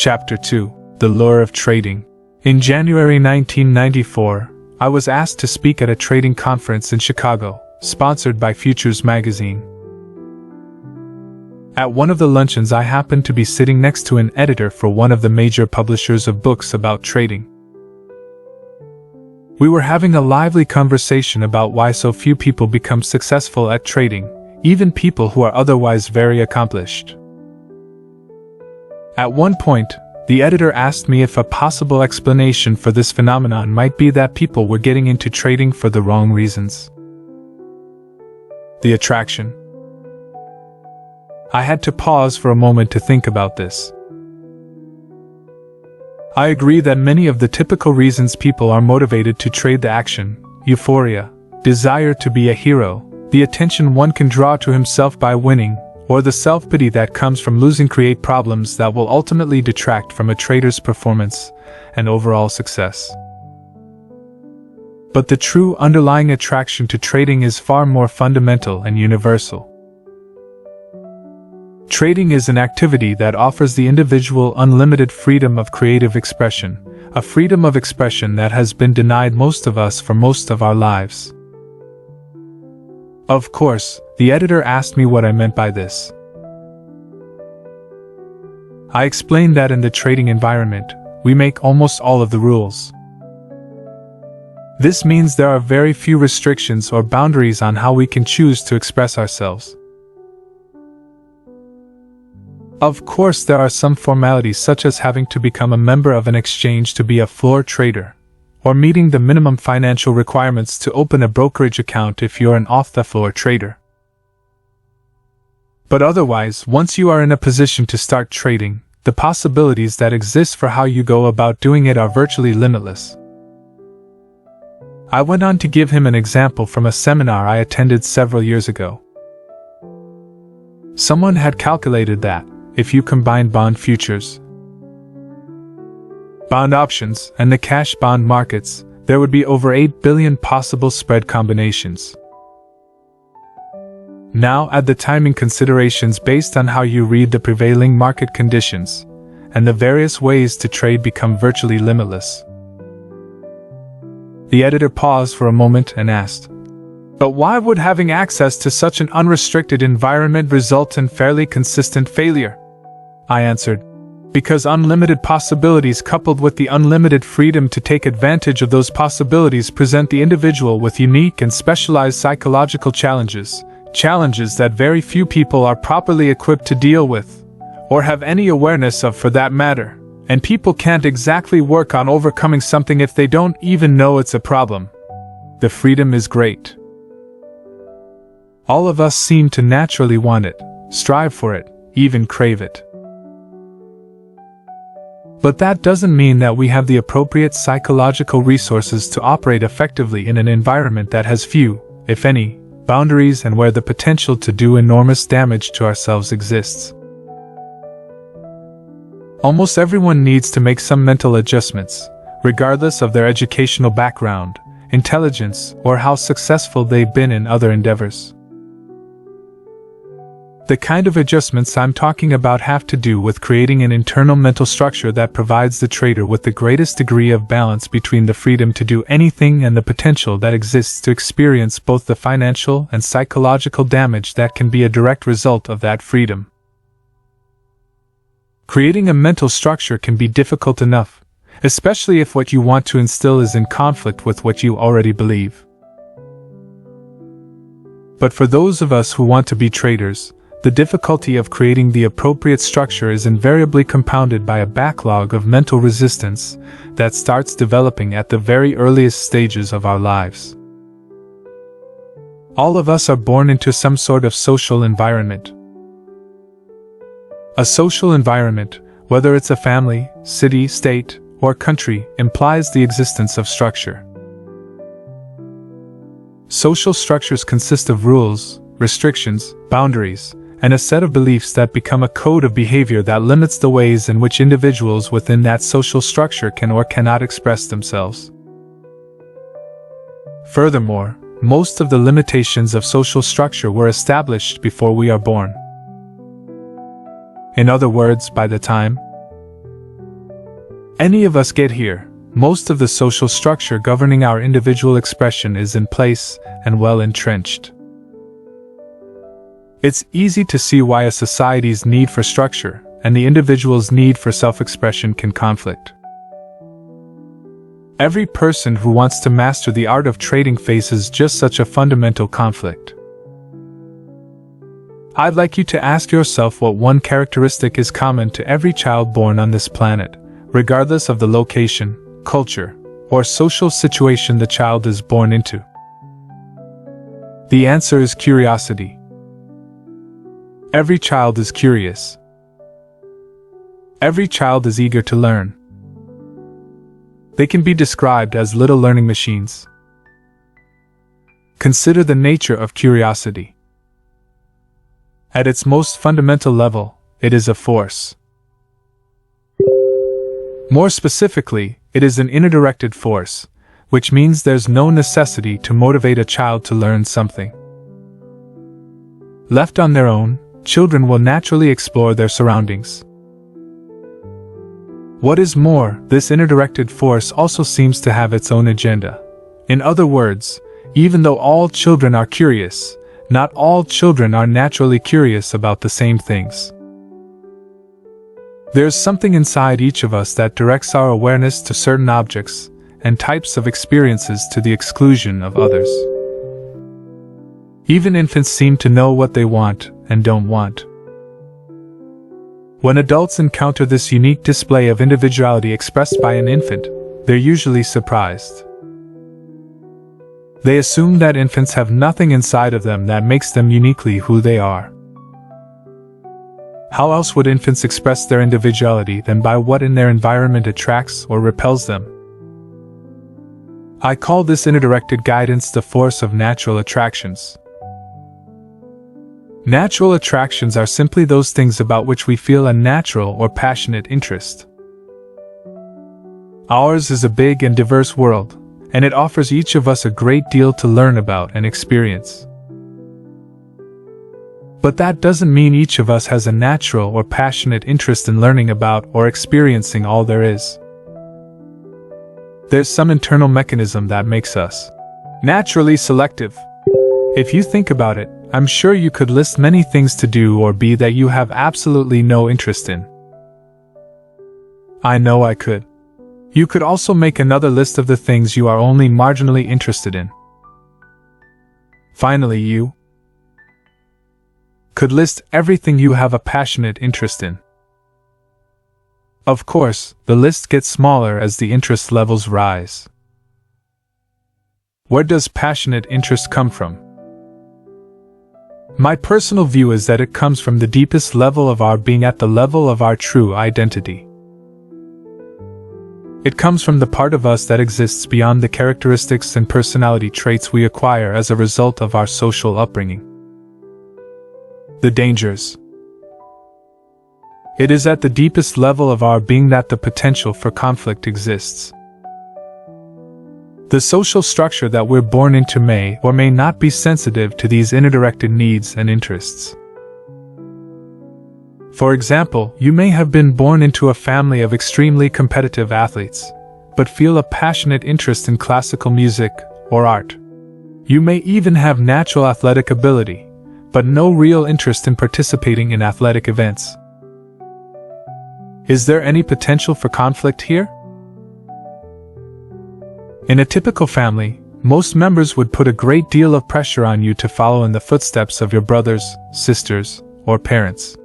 Chapter 2: The Lure of Trading. In January 1994, I was asked to speak at a trading conference in Chicago, sponsored by Futures magazine. At one of the luncheons, I happened to be sitting next to an editor for one of the major publishers of books about trading. We were having a lively conversation about why so few people become successful at trading, even people who are otherwise very accomplished. At one point, the editor asked me if a possible explanation for this phenomenon might be that people were getting into trading for the wrong reasons. The attraction. I had to pause for a moment to think about this. I agree that many of the typical reasons people are motivated to trade: the action, euphoria, desire to be a hero, the attention one can draw to himself by winning, or the self-pity that comes from losing create problems that will ultimately detract from a trader's performance and overall success. But the true underlying attraction to trading is far more fundamental and universal. Trading is an activity that offers the individual unlimited freedom of creative expression, a freedom of expression that has been denied most of us for most of our lives. Of course, the editor asked me what I meant by this. I explained that in the trading environment, we make almost all of the rules. This means there are very few restrictions or boundaries on how we can choose to express ourselves. Of course, there are some formalities such as having to become a member of an exchange to be a floor trader, or meeting the minimum financial requirements to open a brokerage account if you're an off-the-floor trader. But otherwise, once you are in a position to start trading, the possibilities that exist for how you go about doing it are virtually limitless. I went on to give him an example from a seminar I attended several years ago. Someone had calculated that, if you combine bond futures, bond options, and the cash bond markets, there would be over 8 billion possible spread combinations. Now add the timing considerations based on how you read the prevailing market conditions, and the various ways to trade become virtually limitless. The editor paused for a moment and asked, "But why would having access to such an unrestricted environment result in fairly consistent failure?" I answered, "Because unlimited possibilities coupled with the unlimited freedom to take advantage of those possibilities present the individual with unique and specialized psychological challenges that very few people are properly equipped to deal with, or have any awareness of for that matter, and people can't exactly work on overcoming something if they don't even know it's a problem. The freedom is great. All of us seem to naturally want it, strive for it, even crave it. But that doesn't mean that we have the appropriate psychological resources to operate effectively in an environment that has few, if any, boundaries and where the potential to do enormous damage to ourselves exists. Almost everyone needs to make some mental adjustments, regardless of their educational background, intelligence, or how successful they've been in other endeavors. The kind of adjustments I'm talking about have to do with creating an internal mental structure that provides the trader with the greatest degree of balance between the freedom to do anything and the potential that exists to experience both the financial and psychological damage that can be a direct result of that freedom. Creating a mental structure can be difficult enough, especially if what you want to instill is in conflict with what you already believe. But for those of us who want to be traders, the difficulty of creating the appropriate structure is invariably compounded by a backlog of mental resistance that starts developing at the very earliest stages of our lives. All of us are born into some sort of social environment. A social environment, whether it's a family, city, state, or country, implies the existence of structure. Social structures consist of rules, restrictions, boundaries, and a set of beliefs that become a code of behavior that limits the ways in which individuals within that social structure can or cannot express themselves. Furthermore, most of the limitations of social structure were established before we are born. In other words, by the time any of us get here, most of the social structure governing our individual expression is in place and well entrenched. It's easy to see why a society's need for structure and the individual's need for self-expression can conflict. Every person who wants to master the art of trading faces just such a fundamental conflict. I'd like you to ask yourself what one characteristic is common to every child born on this planet, regardless of the location, culture, or social situation the child is born into. The answer is curiosity. Every child is curious. Every child is eager to learn. They can be described as little learning machines. Consider the nature of curiosity. At its most fundamental level, it is a force. More specifically, it is an inner-directed force, which means there's no necessity to motivate a child to learn something. Left on their own, children will naturally explore their surroundings. What is more, this inner-directed force also seems to have its own agenda. In other words, even though all children are curious, not all children are naturally curious about the same things. There's something inside each of us that directs our awareness to certain objects and types of experiences to the exclusion of others. Even infants seem to know what they want and don't want. When adults encounter this unique display of individuality expressed by an infant, they're usually surprised. They assume that infants have nothing inside of them that makes them uniquely who they are. How else would infants express their individuality than by what in their environment attracts or repels them? I call this inner-directed guidance the force of natural attractions. Natural attractions are simply those things about which we feel a natural or passionate interest. Ours is a big and diverse world, and it offers each of us a great deal to learn about and experience. But that doesn't mean each of us has a natural or passionate interest in learning about or experiencing all there is. There's some internal mechanism that makes us naturally selective. If you think about it, I'm sure you could list many things to do or be that you have absolutely no interest in. I know I could. You could also make another list of the things you are only marginally interested in. Finally, you could list everything you have a passionate interest in. Of course, the list gets smaller as the interest levels rise. Where does passionate interest come from? My personal view is that it comes from the deepest level of our being, at the level of our true identity. It comes from the part of us that exists beyond the characteristics and personality traits we acquire as a result of our social upbringing. The dangers. It is at the deepest level of our being that the potential for conflict exists. The social structure that we're born into may or may not be sensitive to these inner-directed needs and interests. For example, you may have been born into a family of extremely competitive athletes, but feel a passionate interest in classical music or art. You may even have natural athletic ability, but no real interest in participating in athletic events. Is there any potential for conflict here? In a typical family, most members would put a great deal of pressure on you to follow in the footsteps of your brothers, sisters, or parents.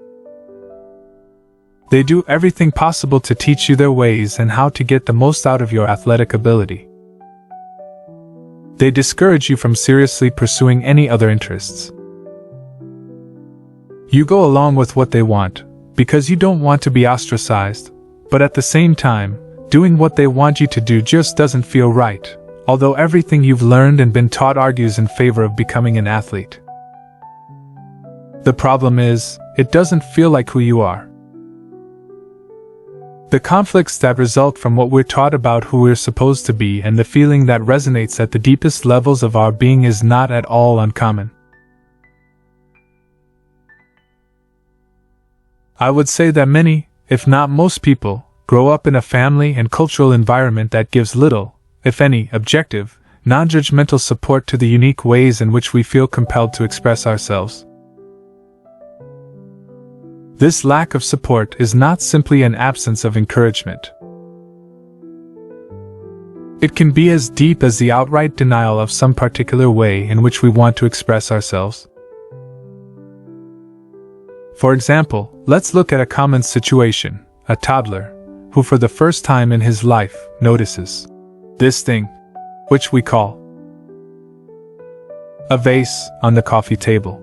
They do everything possible to teach you their ways and how to get the most out of your athletic ability. They discourage you from seriously pursuing any other interests. You go along with what they want, because you don't want to be ostracized, but at the same time, doing what they want you to do just doesn't feel right, although everything you've learned and been taught argues in favor of becoming an athlete. The problem is, it doesn't feel like who you are. The conflicts that result from what we're taught about who we're supposed to be and the feeling that resonates at the deepest levels of our being is not at all uncommon. I would say that many, if not most people, grow up in a family and cultural environment that gives little, if any, objective, non-judgmental support to the unique ways in which we feel compelled to express ourselves. This lack of support is not simply an absence of encouragement. It can be as deep as the outright denial of some particular way in which we want to express ourselves. For example, let's look at a common situation: a toddler, who for the first time in his life notices this thing, which we call a vase, on the coffee table.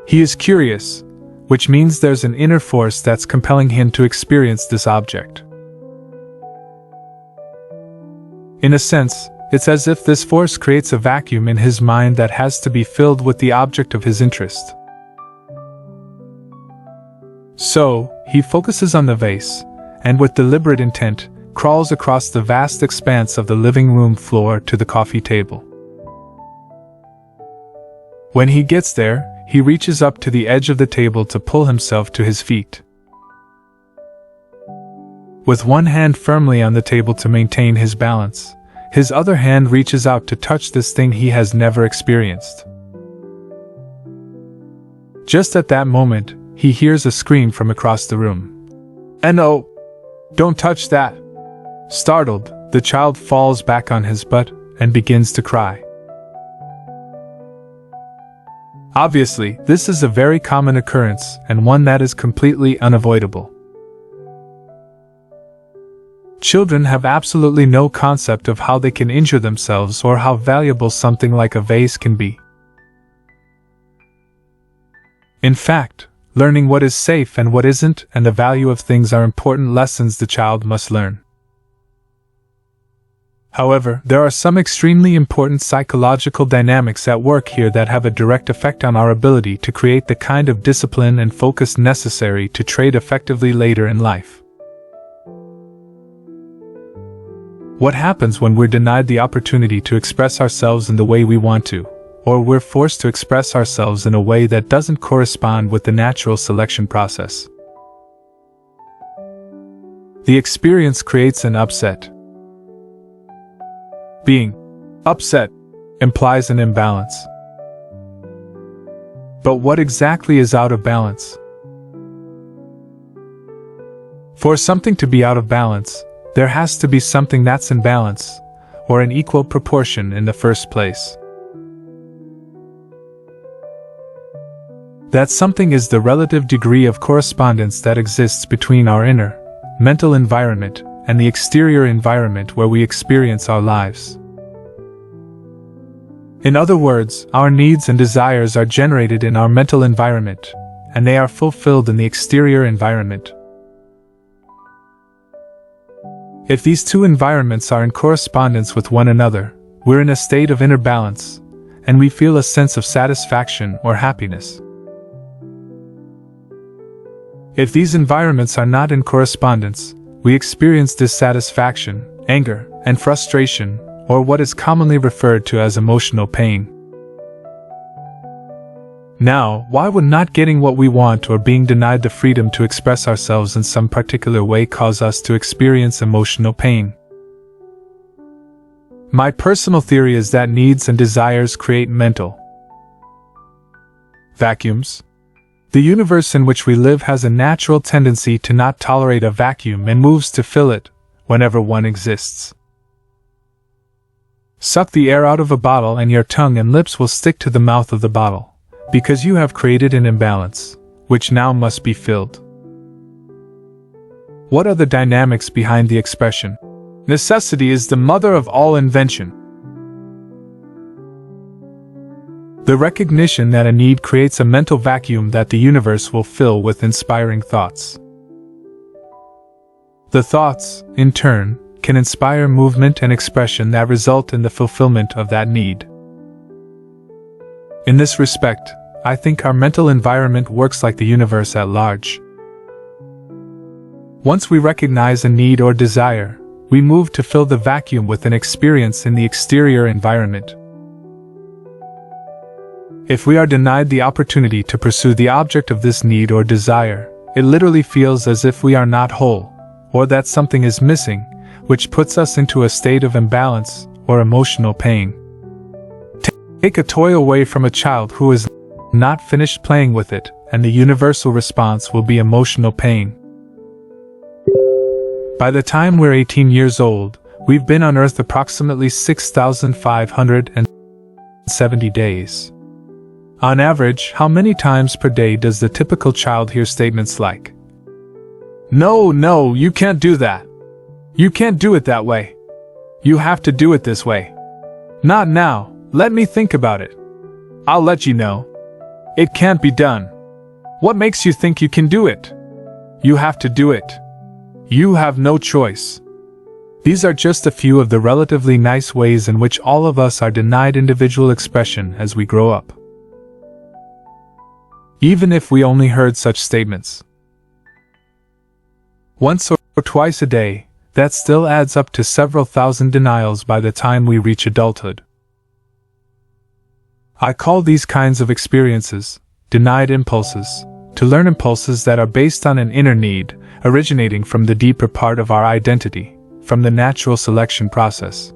He is curious, which means there's an inner force that's compelling him to experience this object. In a sense, it's as if this force creates a vacuum in his mind that has to be filled with the object of his interest. So, he focuses on the vase, and with deliberate intent, crawls across the vast expanse of the living room floor to the coffee table. When he gets there, he reaches up to the edge of the table to pull himself to his feet. With one hand firmly on the table to maintain his balance, his other hand reaches out to touch this thing he has never experienced. Just at that moment, he hears a scream from across the room. "No! Don't touch that!" Startled, the child falls back on his butt and begins to cry. Obviously, this is a very common occurrence and one that is completely unavoidable. Children have absolutely no concept of how they can injure themselves or how valuable something like a vase can be. In fact, learning what is safe and what isn't and the value of things are important lessons the child must learn. However, there are some extremely important psychological dynamics at work here that have a direct effect on our ability to create the kind of discipline and focus necessary to trade effectively later in life. What happens when we're denied the opportunity to express ourselves in the way we want to, or we're forced to express ourselves in a way that doesn't correspond with the natural selection process? The experience creates an upset. Being upset implies an imbalance. But what exactly is out of balance? For something to be out of balance, there has to be something that's in balance, or in equal proportion in the first place. That something is the relative degree of correspondence that exists between our inner, mental environment and the exterior environment where we experience our lives. In other words, our needs and desires are generated in our mental environment, and they are fulfilled in the exterior environment. If these two environments are in correspondence with one another, we're in a state of inner balance, and we feel a sense of satisfaction or happiness. If these environments are not in correspondence, we experience dissatisfaction, anger, and frustration, or what is commonly referred to as emotional pain. Now, why would not getting what we want or being denied the freedom to express ourselves in some particular way cause us to experience emotional pain? My personal theory is that needs and desires create mental vacuums. The universe in which we live has a natural tendency to not tolerate a vacuum and moves to fill it, whenever one exists. Suck the air out of a bottle and your tongue and lips will stick to the mouth of the bottle, because you have created an imbalance, which now must be filled. What are the dynamics behind the expression, "Necessity is the mother of all invention"? The recognition that a need creates a mental vacuum that the universe will fill with inspiring thoughts. The thoughts, in turn, can inspire movement and expression that result in the fulfillment of that need. In this respect, I think our mental environment works like the universe at large. Once we recognize a need or desire, we move to fill the vacuum with an experience in the exterior environment. If we are denied the opportunity to pursue the object of this need or desire, it literally feels as if we are not whole, or that something is missing, which puts us into a state of imbalance or emotional pain. Take a toy away from a child who is not finished playing with it, and the universal response will be emotional pain. By the time we're 18 years old, we've been on Earth approximately 6,570 days. On average, how many times per day does the typical child hear statements like, "No, you can't do that. You can't do it that way. You have to do it this way. Not now, let me think about it. I'll let you know. It can't be done. What makes you think you can do it? You have to do it. You have no choice." These are just a few of the relatively nice ways in which all of us are denied individual expression as we grow up. Even if we only heard such statements once or twice a day, that still adds up to several thousand denials by the time we reach adulthood. I call these kinds of experiences denied impulses, to learn impulses that are based on an inner need, originating from the deeper part of our identity, from the natural selection process.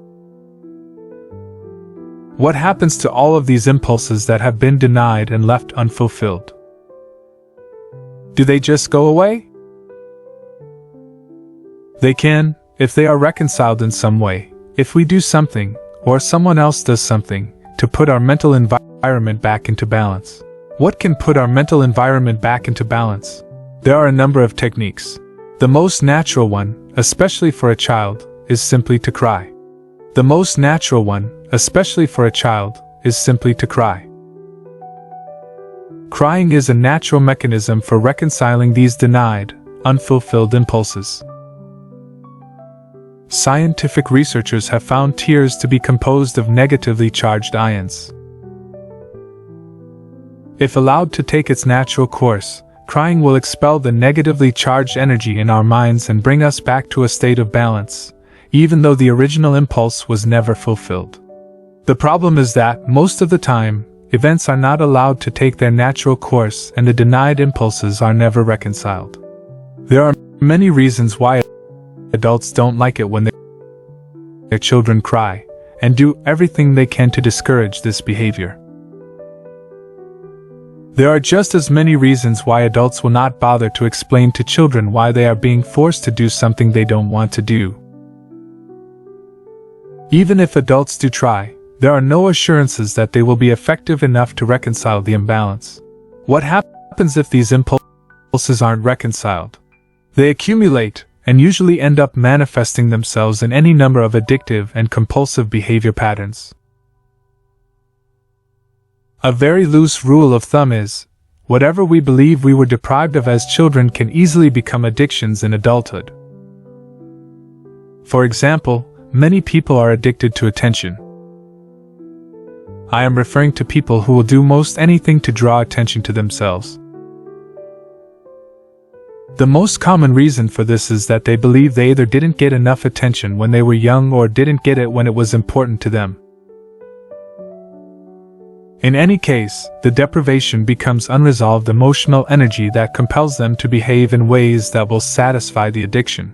What happens to all of these impulses that have been denied and left unfulfilled? Do they just go away? They can, if they are reconciled in some way, if we do something, or someone else does something, to put our mental environment back into balance. What can put our mental environment back into balance? There are a number of techniques. The most natural one, especially for a child, is simply to cry. The most natural one, especially for a child, is simply to cry. Crying is a natural mechanism for reconciling these denied, unfulfilled impulses. Scientific researchers have found tears to be composed of negatively charged ions. If allowed to take its natural course, crying will expel the negatively charged energy in our minds and bring us back to a state of balance, even though the original impulse was never fulfilled. The problem is that, most of the time, events are not allowed to take their natural course and the denied impulses are never reconciled. There are many reasons why adults don't like it when their children cry, and do everything they can to discourage this behavior. There are just as many reasons why adults will not bother to explain to children why they are being forced to do something they don't want to do. Even if adults do try, there are no assurances that they will be effective enough to reconcile the imbalance. What happens if these impulses aren't reconciled? They accumulate, and usually end up manifesting themselves in any number of addictive and compulsive behavior patterns. A very loose rule of thumb is, whatever we believe we were deprived of as children can easily become addictions in adulthood. For example, many people are addicted to attention. I am referring to people who will do most anything to draw attention to themselves. The most common reason for this is that they believe they either didn't get enough attention when they were young or didn't get it when it was important to them. In any case, the deprivation becomes unresolved emotional energy that compels them to behave in ways that will satisfy the addiction.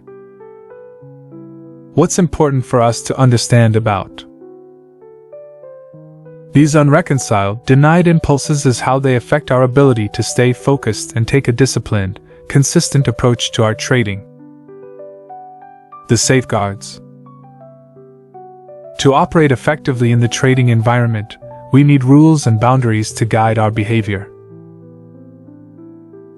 What's important for us to understand about these unreconciled, denied impulses is how they affect our ability to stay focused and take a disciplined, consistent approach to our trading. The safeguards. To operate effectively in the trading environment, we need rules and boundaries to guide our behavior.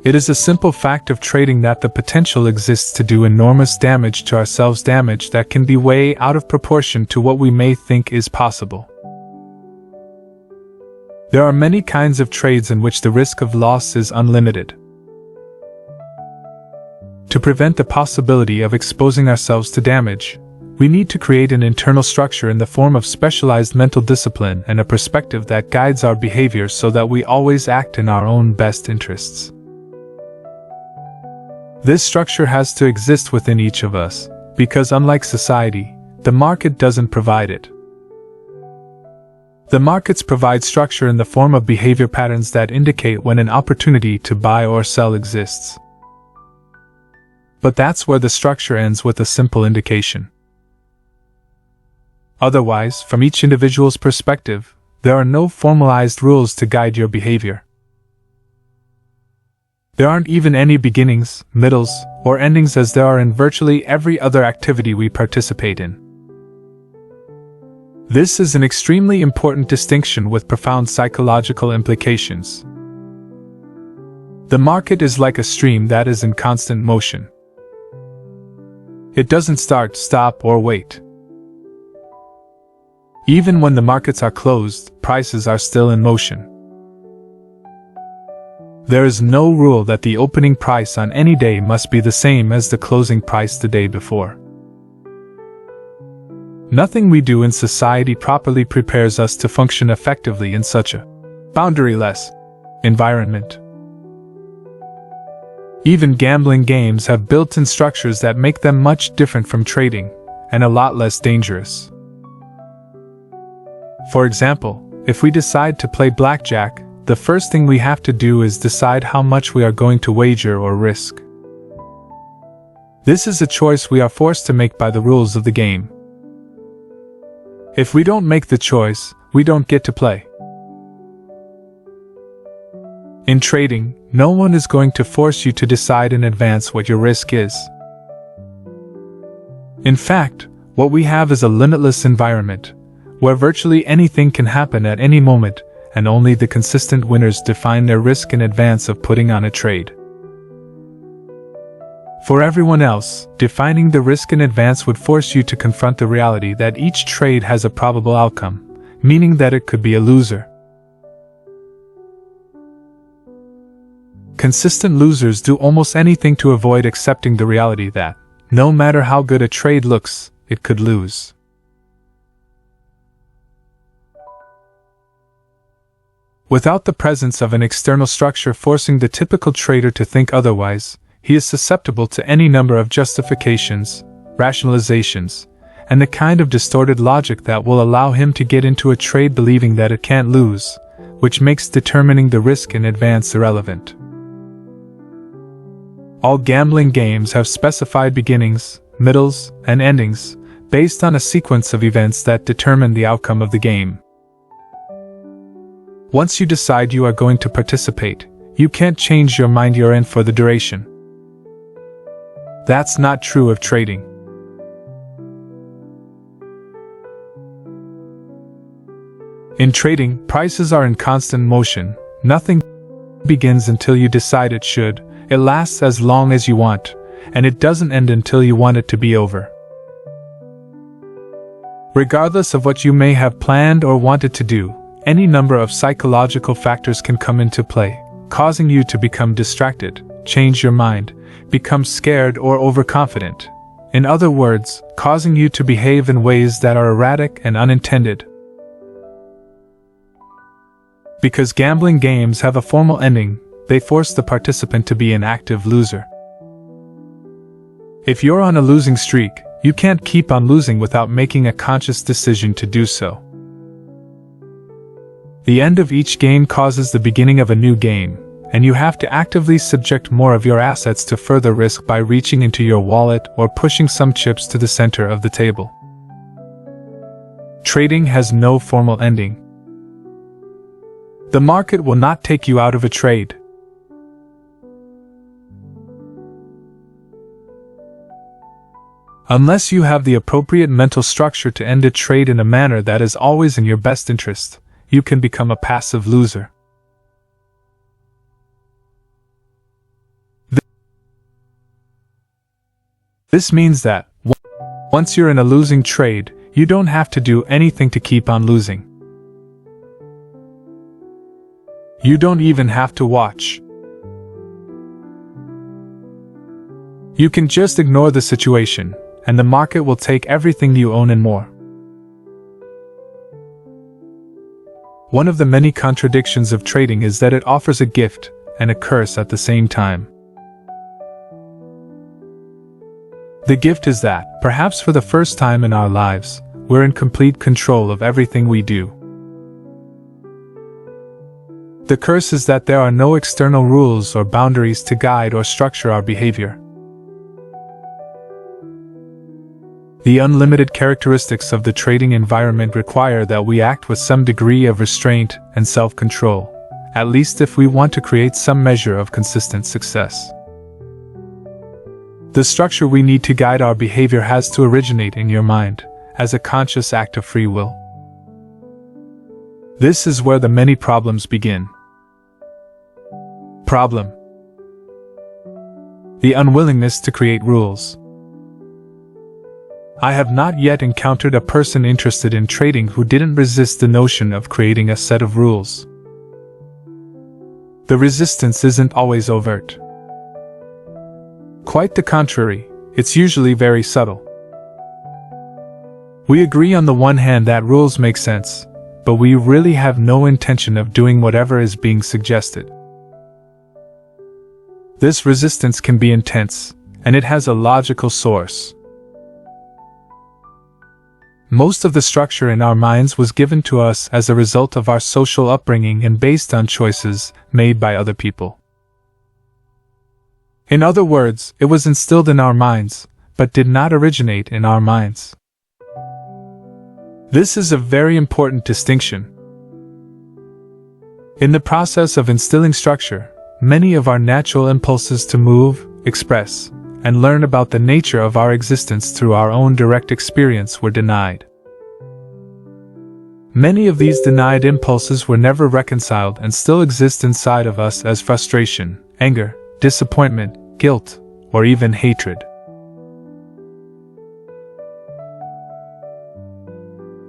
It is a simple fact of trading that the potential exists to do enormous damage to ourselves, damage that can be way out of proportion to what we may think is possible. There are many kinds of trades in which the risk of loss is unlimited. To prevent the possibility of exposing ourselves to damage, we need to create an internal structure in the form of specialized mental discipline and a perspective that guides our behavior so that we always act in our own best interests. This structure has to exist within each of us, because unlike society, the market doesn't provide it. The markets provide structure in the form of behavior patterns that indicate when an opportunity to buy or sell exists. but that's where the structure ends with a simple indication. Otherwise, from each individual's perspective, there are no formalized rules to guide your behavior. There aren't even any beginnings, middles, or endings as there are in virtually every other activity we participate in. This is an extremely important distinction with profound psychological implications. The market is like a stream that is in constant motion. It doesn't start, stop, or wait. Even when the markets are closed, prices are still in motion. There is no rule that the opening price on any day must be the same as the closing price the day before. Nothing we do in society properly prepares us to function effectively in such a boundaryless environment. Even gambling games have built-in structures that make them much different from trading, and a lot less dangerous. For example, if we decide to play blackjack, the first thing we have to do is decide how much we are going to wager or risk. This is a choice we are forced to make by the rules of the game. If we don't make the choice, we don't get to play. In trading, no one is going to force you to decide in advance what your risk is. In fact, what we have is a limitless environment, where virtually anything can happen at any moment, and only the consistent winners define their risk in advance of putting on a trade. For everyone else, defining the risk in advance would force you to confront the reality that each trade has a probable outcome, meaning that it could be a loser. Consistent losers do almost anything to avoid accepting the reality that, no matter how good a trade looks, it could lose. Without the presence of an external structure forcing the typical trader to think otherwise, he is susceptible to any number of justifications, rationalizations, and the kind of distorted logic that will allow him to get into a trade believing that it can't lose, which makes determining the risk in advance irrelevant. All gambling games have specified beginnings, middles, and endings, based on a sequence of events that determine the outcome of the game. Once you decide you are going to participate, you can't change your mind. You're in for the duration. That's not true of trading. In trading, prices are in constant motion. Nothing begins until you decide it should, it lasts as long as you want, and it doesn't end until you want it to be over. Regardless of what you may have planned or wanted to do, any number of psychological factors can come into play, causing you to become distracted, change your mind, become scared or overconfident. In other words, causing you to behave in ways that are erratic and unintended. Because gambling games have a formal ending, they force the participant to be an active loser. If you're on a losing streak, you can't keep on losing without making a conscious decision to do so. The end of each game causes the beginning of a new game, and you have to actively subject more of your assets to further risk by reaching into your wallet or pushing some chips to the center of the table. Trading has no formal ending. The market will not take you out of a trade. Unless you have the appropriate mental structure to end a trade in a manner that is always in your best interest, you can become a passive loser. This means that, once you're in a losing trade, you don't have to do anything to keep on losing. You don't even have to watch. You can just ignore the situation, and the market will take everything you own and more. One of the many contradictions of trading is that it offers a gift and a curse at the same time. The gift is that, perhaps for the first time in our lives, we're in complete control of everything we do. The curse is that there are no external rules or boundaries to guide or structure our behavior. The unlimited characteristics of the trading environment require that we act with some degree of restraint and self-control, at least if we want to create some measure of consistent success. The structure we need to guide our behavior has to originate in your mind, as a conscious act of free will. This is where the many problems begin. Problem: the unwillingness to create rules. I have not yet encountered a person interested in trading who didn't resist the notion of creating a set of rules. The resistance isn't always overt. Quite the contrary, it's usually very subtle. We agree on the one hand that rules make sense, but we really have no intention of doing whatever is being suggested. This resistance can be intense, and it has a logical source. Most of the structure in our minds was given to us as a result of our social upbringing and based on choices made by other people. In other words, it was instilled in our minds, but did not originate in our minds. This is a very important distinction. In the process of instilling structure, many of our natural impulses to move, express, and learn about the nature of our existence through our own direct experience were denied. Many of these denied impulses were never reconciled and still exist inside of us as frustration, anger, disappointment, guilt, or even hatred.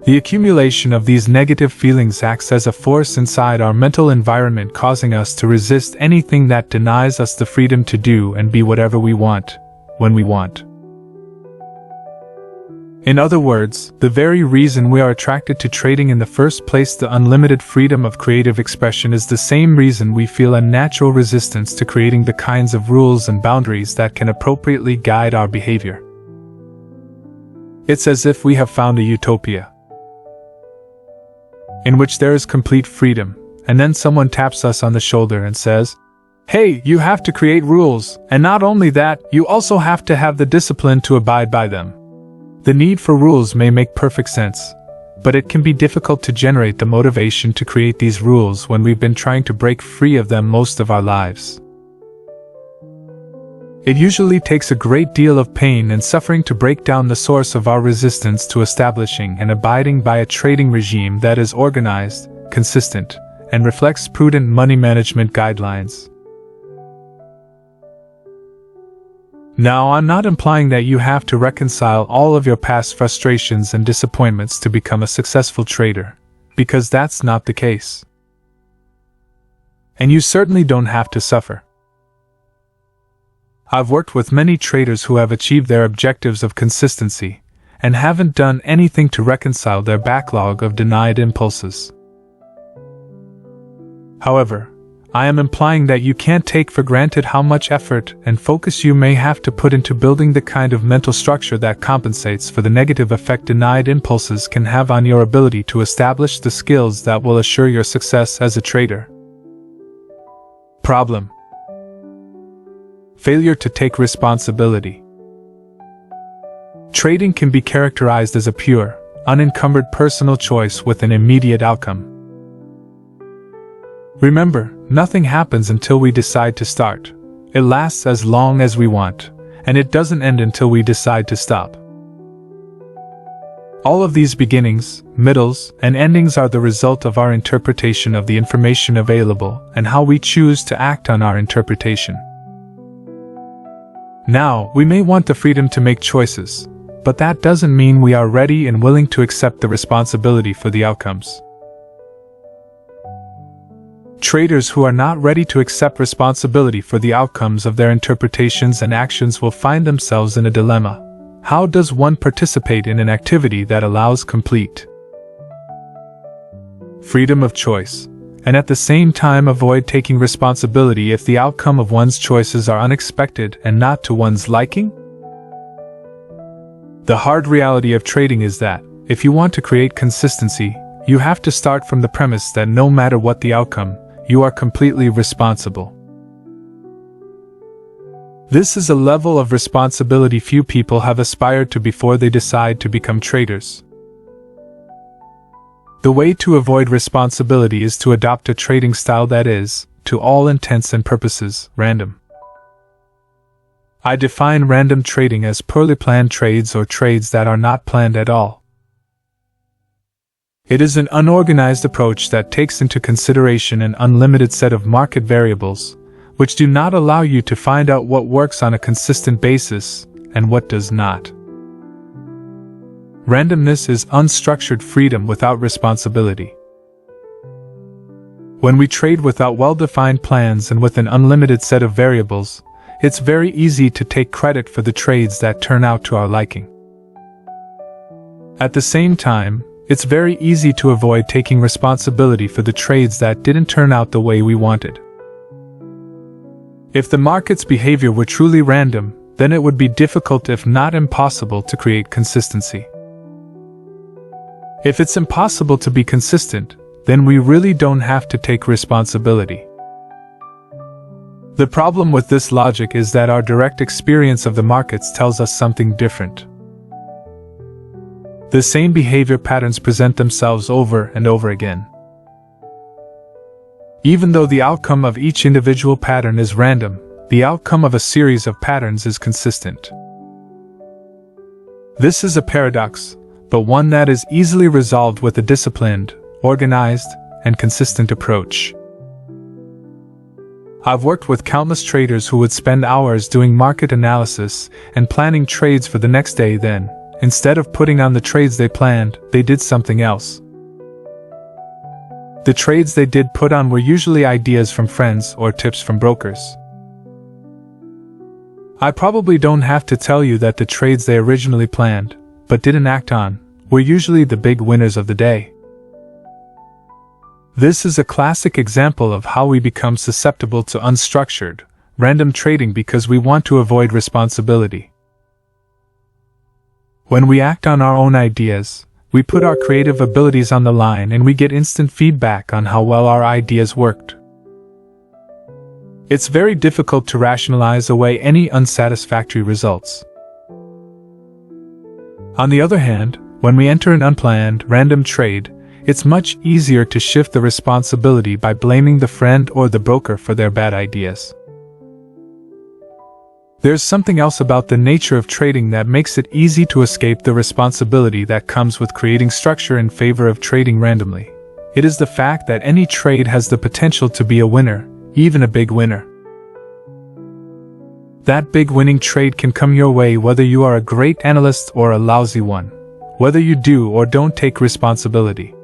The accumulation of these negative feelings acts as a force inside our mental environment, causing us to resist anything that denies us the freedom to do and be whatever we want, when we want. In other words, the very reason we are attracted to trading in the first place, the unlimited freedom of creative expression, is the same reason we feel a natural resistance to creating the kinds of rules and boundaries that can appropriately guide our behavior. It's as if we have found a utopia in which there is complete freedom, and then someone taps us on the shoulder and says, "Hey, you have to create rules, and not only that, you also have to have the discipline to abide by them." The need for rules may make perfect sense, but it can be difficult to generate the motivation to create these rules when we've been trying to break free of them most of our lives. It usually takes a great deal of pain and suffering to break down the source of our resistance to establishing and abiding by a trading regime that is organized, consistent, and reflects prudent money management guidelines. Now, I'm not implying that you have to reconcile all of your past frustrations and disappointments to become a successful trader, because that's not the case. And you certainly don't have to suffer. I've worked with many traders who have achieved their objectives of consistency, and haven't done anything to reconcile their backlog of denied impulses. However, I am implying that you can't take for granted how much effort and focus you may have to put into building the kind of mental structure that compensates for the negative effect denied impulses can have on your ability to establish the skills that will assure your success as a trader. Problem: failure to take responsibility. Trading can be characterized as a pure, unencumbered personal choice with an immediate outcome. Remember, nothing happens until we decide to start. It lasts as long as we want, and it doesn't end until we decide to stop. All of these beginnings, middles, and endings are the result of our interpretation of the information available and how we choose to act on our interpretation. Now, we may want the freedom to make choices, but that doesn't mean we are ready and willing to accept the responsibility for the outcomes. Traders who are not ready to accept responsibility for the outcomes of their interpretations and actions will find themselves in a dilemma. How does one participate in an activity that allows complete freedom of choice, and at the same time avoid taking responsibility if the outcome of one's choices are unexpected and not to one's liking? The hard reality of trading is that, if you want to create consistency, you have to start from the premise that no matter what the outcome, you are completely responsible. This is a level of responsibility few people have aspired to before they decide to become traders. The way to avoid responsibility is to adopt a trading style that is, to all intents and purposes, random. I define random trading as poorly planned trades or trades that are not planned at all. It is an unorganized approach that takes into consideration an unlimited set of market variables, which do not allow you to find out what works on a consistent basis and what does not. Randomness is unstructured freedom without responsibility. When we trade without well-defined plans and with an unlimited set of variables, it's very easy to take credit for the trades that turn out to our liking. At the same time, it's very easy to avoid taking responsibility for the trades that didn't turn out the way we wanted. If the market's behavior were truly random, then it would be difficult if not impossible to create consistency. If it's impossible to be consistent, then we really don't have to take responsibility. The problem with this logic is that our direct experience of the markets tells us something different. The same behavior patterns present themselves over and over again. Even though the outcome of each individual pattern is random, the outcome of a series of patterns is consistent. This is a paradox, but one that is easily resolved with a disciplined, organized, and consistent approach. I've worked with countless traders who would spend hours doing market analysis and planning trades for the next day. Then, instead of putting on the trades they planned, they did something else. The trades they did put on were usually ideas from friends or tips from brokers. I probably don't have to tell you that the trades they originally planned, but didn't act on, were usually the big winners of the day. This is a classic example of how we become susceptible to unstructured, random trading because we want to avoid responsibility. When we act on our own ideas, we put our creative abilities on the line and we get instant feedback on how well our ideas worked. It's very difficult to rationalize away any unsatisfactory results. On the other hand, when we enter an unplanned, random trade, it's much easier to shift the responsibility by blaming the friend or the broker for their bad ideas. There's something else about the nature of trading that makes it easy to escape the responsibility that comes with creating structure in favor of trading randomly. It is the fact that any trade has the potential to be a winner, even a big winner. That big winning trade can come your way whether you are a great analyst or a lousy one, whether you do or don't take responsibility.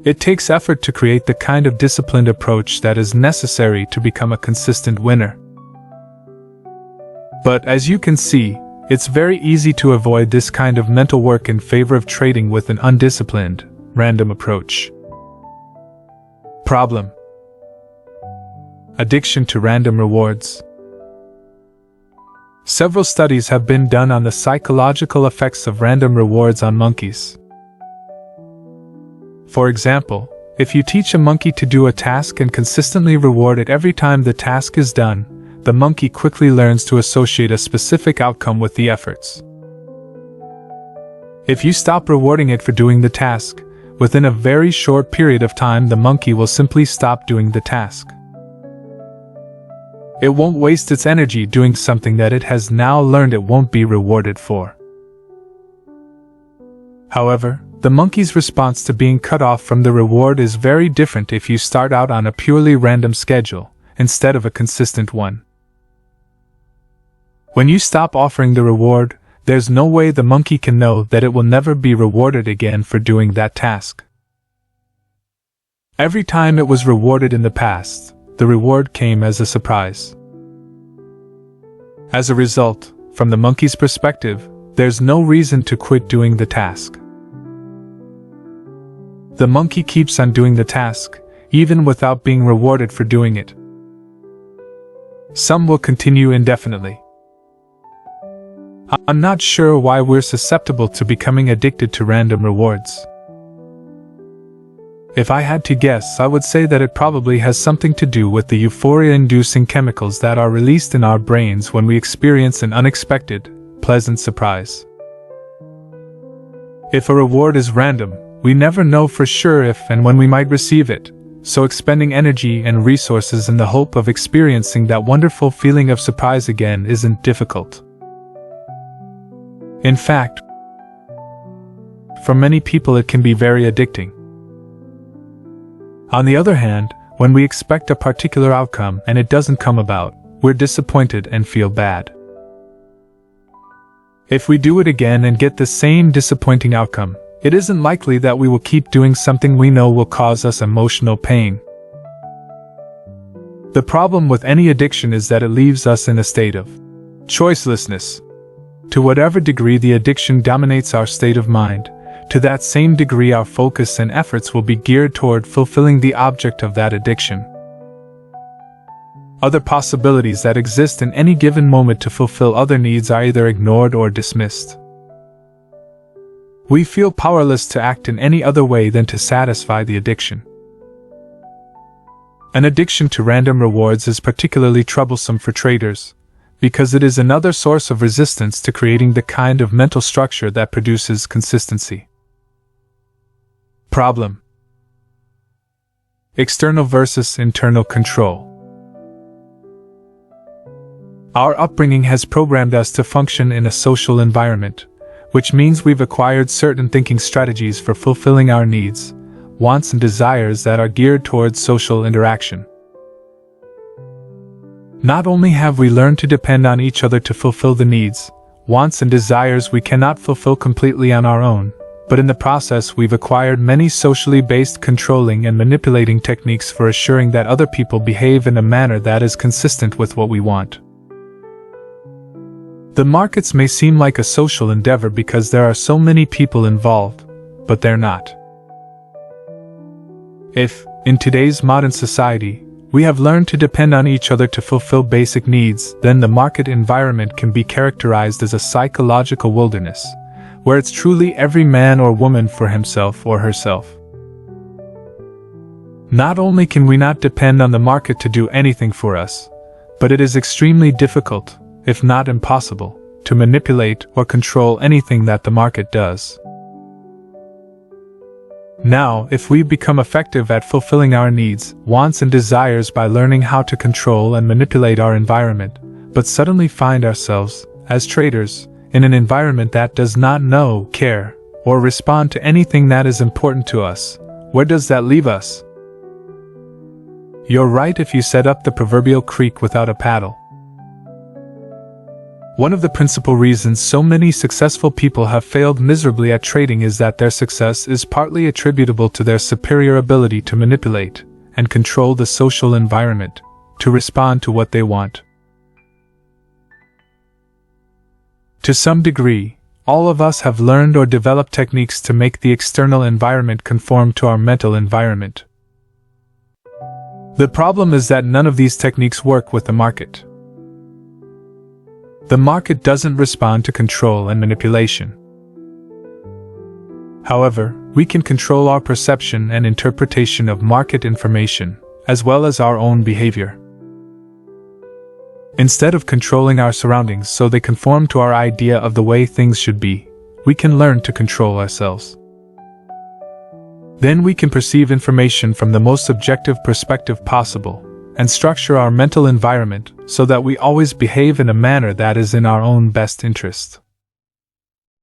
It takes effort to create the kind of disciplined approach that is necessary to become a consistent winner. But as you can see, it's very easy to avoid this kind of mental work in favor of trading with an undisciplined, random approach. Problem: addiction to random rewards. Several studies have been done on the psychological effects of random rewards on monkeys. For example, if you teach a monkey to do a task and consistently reward it every time the task is done, the monkey quickly learns to associate a specific outcome with the efforts. If you stop rewarding it for doing the task, within a very short period of time the monkey will simply stop doing the task. It won't waste its energy doing something that it has now learned it won't be rewarded for. However, the monkey's response to being cut off from the reward is very different if you start out on a purely random schedule, instead of a consistent one. When you stop offering the reward, there's no way the monkey can know that it will never be rewarded again for doing that task. Every time it was rewarded in the past, the reward came as a surprise. As a result, from the monkey's perspective, there's no reason to quit doing the task. The monkey keeps on doing the task, even without being rewarded for doing it. Some will continue indefinitely. I'm not sure why we're susceptible to becoming addicted to random rewards. If I had to guess, I would say that it probably has something to do with the euphoria-inducing chemicals that are released in our brains when we experience an unexpected, pleasant surprise. If a reward is random, we never know for sure if and when we might receive it, so expending energy and resources in the hope of experiencing that wonderful feeling of surprise again isn't difficult. In fact, for many people it can be very addicting. On the other hand, when we expect a particular outcome and it doesn't come about, we're disappointed and feel bad. If we do it again and get the same disappointing outcome, it isn't likely that we will keep doing something we know will cause us emotional pain. The problem with any addiction is that it leaves us in a state of choicelessness. To whatever degree the addiction dominates our state of mind, to that same degree our focus and efforts will be geared toward fulfilling the object of that addiction. Other possibilities that exist in any given moment to fulfill other needs are either ignored or dismissed. We feel powerless to act in any other way than to satisfy the addiction. An addiction to random rewards is particularly troublesome for traders, because it is another source of resistance to creating the kind of mental structure that produces consistency. Problem: external versus internal control. Our upbringing has programmed us to function in a social environment, which means we've acquired certain thinking strategies for fulfilling our needs, wants and desires that are geared towards social interaction. Not only have we learned to depend on each other to fulfill the needs, wants and desires we cannot fulfill completely on our own, but in the process we've acquired many socially based controlling and manipulating techniques for assuring that other people behave in a manner that is consistent with what we want. The markets may seem like a social endeavor because there are so many people involved, but they're not. If, in today's modern society, we have learned to depend on each other to fulfill basic needs, then the market environment can be characterized as a psychological wilderness, where it's truly every man or woman for himself or herself. Not only can we not depend on the market to do anything for us, but it is extremely difficult, if not impossible, to manipulate or control anything that the market does. Now, if we become effective at fulfilling our needs, wants and desires by learning how to control and manipulate our environment, but suddenly find ourselves, as traders, in an environment that does not know, care, or respond to anything that is important to us, where does that leave us? You're right if you set up the proverbial creek without a paddle. One of the principal reasons so many successful people have failed miserably at trading is that their success is partly attributable to their superior ability to manipulate and control the social environment, to respond to what they want. To some degree, all of us have learned or developed techniques to make the external environment conform to our mental environment. The problem is that none of these techniques work with the market. The market doesn't respond to control and manipulation. However, we can control our perception and interpretation of market information, as well as our own behavior. Instead of controlling our surroundings so they conform to our idea of the way things should be, we can learn to control ourselves. Then we can perceive information from the most objective perspective possible, and structure our mental environment so that we always behave in a manner that is in our own best interest.